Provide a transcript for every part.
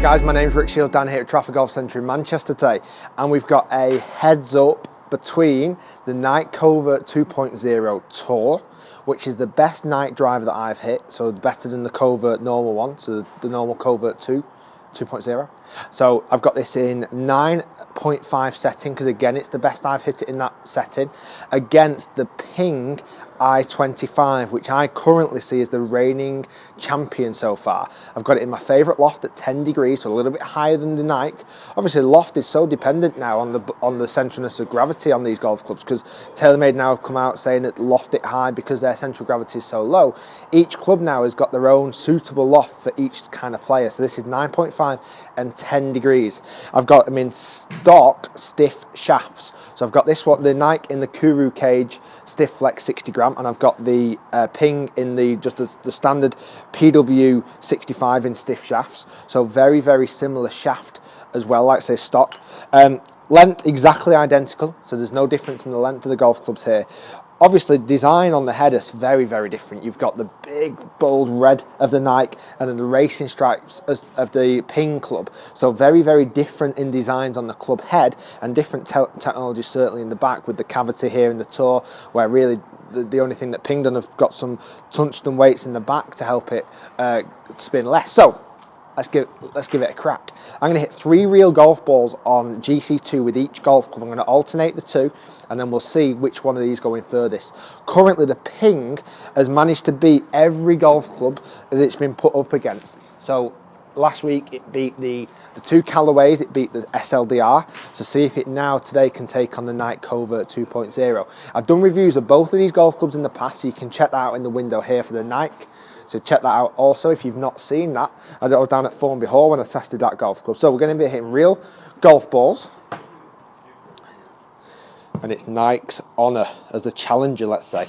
Guys, my name's Rick Shiels down here at Trafford Golf Centre in Manchester today, and we've got a heads up between the NIKE COVERT 2.0 Tour, which is the best NIKE driver that I've hit, so better than the COVERT normal one, so the normal COVERT 2.0. So I've got this in 9.5 setting, because again it's the best I've hit it in that setting, against the Ping i25, which I currently see as the reigning champion so far. I've got it in my favourite loft at 10 degrees, so a little bit higher than the NIKE. Obviously loft is so dependent now on the centralness of gravity on these golf clubs, because TaylorMade now have come out saying that loft it high because their central gravity is so low. Each club now has got their own suitable loft for each kind of player. So this is 9.5 and 10 degrees. I've got them in stock stiff shafts. So I've got this one, the NIKE in the Kuru cage stiff flex 60 gram, and I've got the Ping in the the standard PW 65 in stiff shafts. So very, very similar shaft as well, like say stock. Length exactly identical, so there's no difference in the length of the golf clubs here. Obviously, design on the header is very, very different. You've got the big, bold red of the NIKE and then the racing stripes of the Ping club. So very, very different in designs on the club head, and different technology certainly in the back, with the cavity here in the Tour, where really the only thing that Ping done have got some tungsten weights in the back to help it spin less. So let's give it a crack. I'm going to hit 3 real golf balls on GC2 with each golf club. I'm going to alternate the 2, and then we'll see which one of these going furthest. Currently, the Ping has managed to beat every golf club that it's been put up against. So last week it beat the 2 Callaways, it beat the SLDR. So see if it now today can take on the NIKE COVERT 2.0. I've done reviews of both of these golf clubs in the past, so you can check that out in the window here for the NIKE. So check that out also if you've not seen that. I was down at Formby Hall when I tested that golf club. So we're going to be hitting real golf balls. And it's NIKE's honour as the challenger, let's say.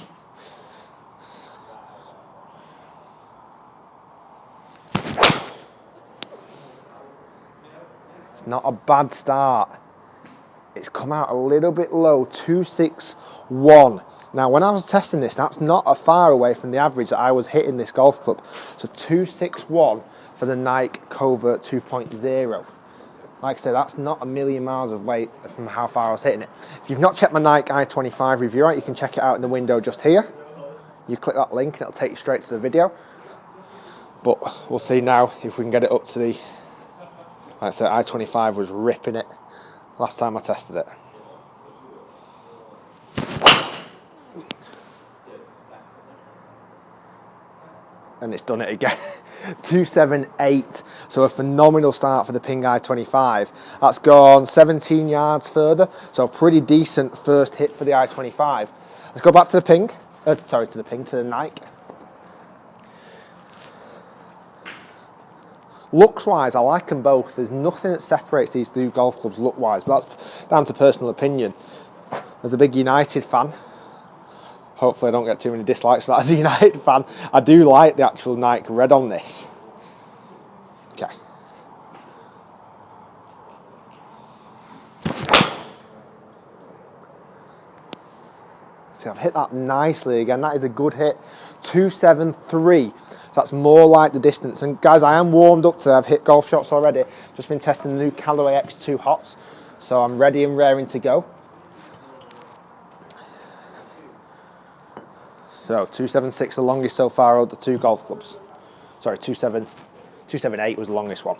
It's not a bad start. It's come out a little bit low, 261. Now, when I was testing this, that's not a far away from the average that I was hitting this golf club. So 261 for the NIKE COVERT 2.0. Like I said, that's not a million miles away from how far I was hitting it. If you've not checked my NIKE i25 review out, you can check it out in the window just here. You click that link and it'll take you straight to the video. But we'll see now if we can get it up to the, like I said, i25 was ripping it last time I tested it. And it's done it again. 278, so a phenomenal start for the Ping i25. That's gone 17 yards further, so a pretty decent first hit for the i25. Let's go back to the Ping, to the NIKE. Looks-wise, I like them both. There's nothing that separates these 2 golf clubs look-wise, but that's down to personal opinion. As a big United fan, hopefully I don't get too many dislikes for that as a United fan, I do like the actual NIKE red on this. Okay. See, I've hit that nicely again. That is a good hit. 273. So that's more like the distance. And guys, I am warmed up to, I've hit golf shots already. Just been testing the new Callaway X2 Hots. So I'm ready and raring to go. So 276, the longest so far of the 2 golf clubs. Sorry, 278 was the longest one.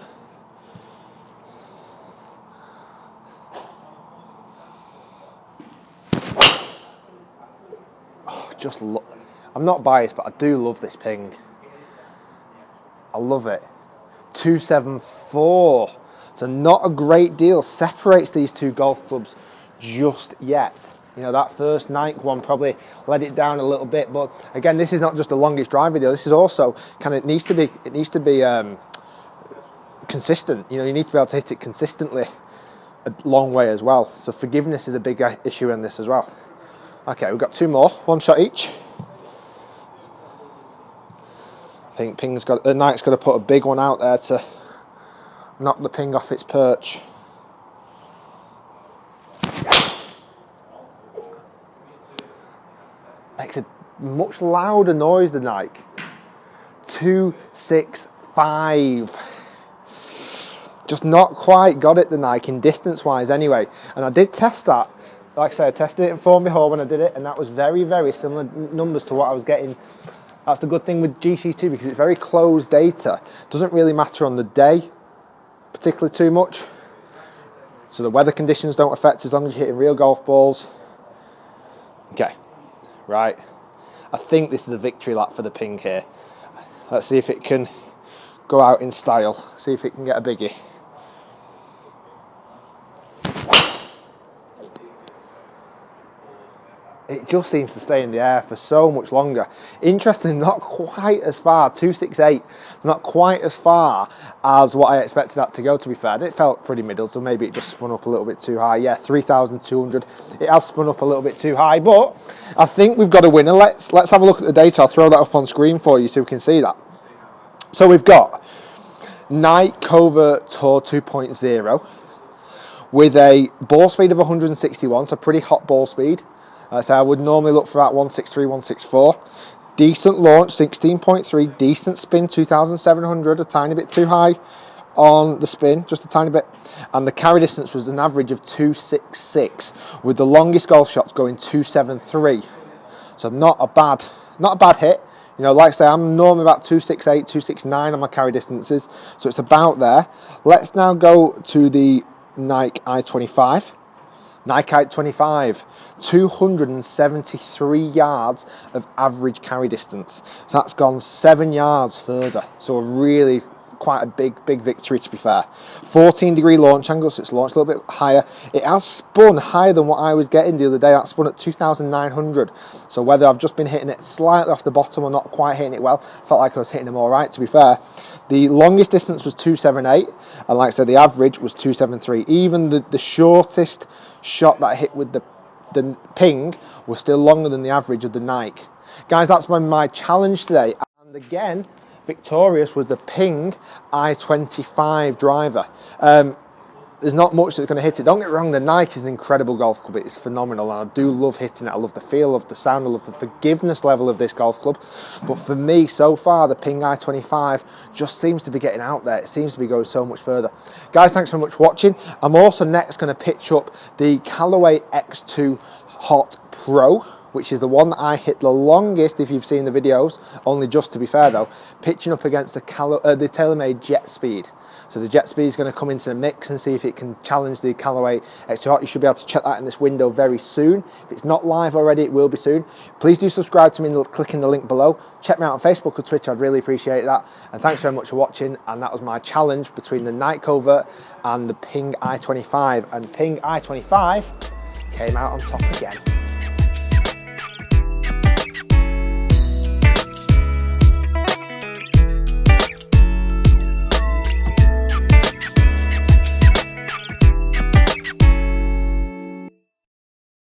Oh, just look. I'm not biased, but I do love this Ping. I love it. 274. So not a great deal separates these 2 golf clubs just yet. You know, that first NIKE one probably let it down a little bit, but again, this is not just the longest drive video. This is also it needs to be consistent. You know, you need to be able to hit it consistently a long way as well. So forgiveness is a big issue in this as well. Okay, we've got 2 more, 1 shot each. I think NIKE's got to put a big one out there to knock the Ping off its perch. Makes a much louder noise than NIKE. 265. Just not quite got it, the Nike, in distance-wise anyway. And I did test that. Like I said, I tested it in Formula Hall when I did it, and that was very, very similar numbers to what I was getting. That's the good thing with GC2, because it's very closed data. Doesn't really matter on the day, particularly too much. So the weather conditions don't affect as long as you're hitting real golf balls. Okay, right. I think this is a victory lap for the Ping here. Let's see if it can go out in style. See if it can get a biggie. It just seems to stay in the air for so much longer. Interesting, not quite as far, 268, not quite as far as what I expected that to go, to be fair. It felt pretty middle, so maybe it just spun up a little bit too high. Yeah, 3,200. It has spun up a little bit too high, but I think we've got a winner. Let's have a look at the data. I'll throw that up on screen for you so we can see that. So we've got NIKE COVERT Tour 2.0 with a ball speed of 161, so pretty hot ball speed. So I would normally look for that 163, 164. Decent launch, 16.3. Decent spin, 2,700. A tiny bit too high on the spin, just a tiny bit. And the carry distance was an average of 266, with the longest golf shots going 273. So not a bad hit. You know, like I say, I'm normally about 268, 269 on my carry distances, so it's about there. Let's now go to the NIKE i25. NIKE i25, 273 yards of average carry distance. So that's gone 7 yards further. So a really quite a big victory, to be fair. 14-degree launch angle, so it's launched a little bit higher. It has spun higher than what I was getting the other day. That spun at 2,900. So whether I've just been hitting it slightly off the bottom or not quite hitting it well, felt like I was hitting them all right, to be fair. The longest distance was 278, and like I said, the average was 273. Even the shortest shot that I hit with the Ping was still longer than the average of the Nike. Guys, that's been my challenge today. And again, victorious was the Ping i25 driver. There's not much that's going to hit it. Don't get me wrong, the Nike is an incredible golf club. It's phenomenal, and I do love hitting it. I love the feel, I love the sound, I love the forgiveness level of this golf club. But for me, so far, the Ping i25 just seems to be getting out there. It seems to be going so much further. Guys, thanks so much for watching. I'm also next going to pitch up the Callaway X2 Hot Pro, which is the one that I hit the longest, if you've seen the videos, only just to be fair though, pitching up against the TaylorMade Jet Speed. So the Jet Speed is going to come into the mix and see if it can challenge the Callaway X2 Hot. You should be able to check that in this window very soon. If it's not live already, it will be soon. Please do subscribe to me, clicking the link below. Check me out on Facebook or Twitter, I'd really appreciate that. And thanks very much for watching. And that was my challenge between the NIKE COVERT and the Ping i25. And Ping i25 came out on top again.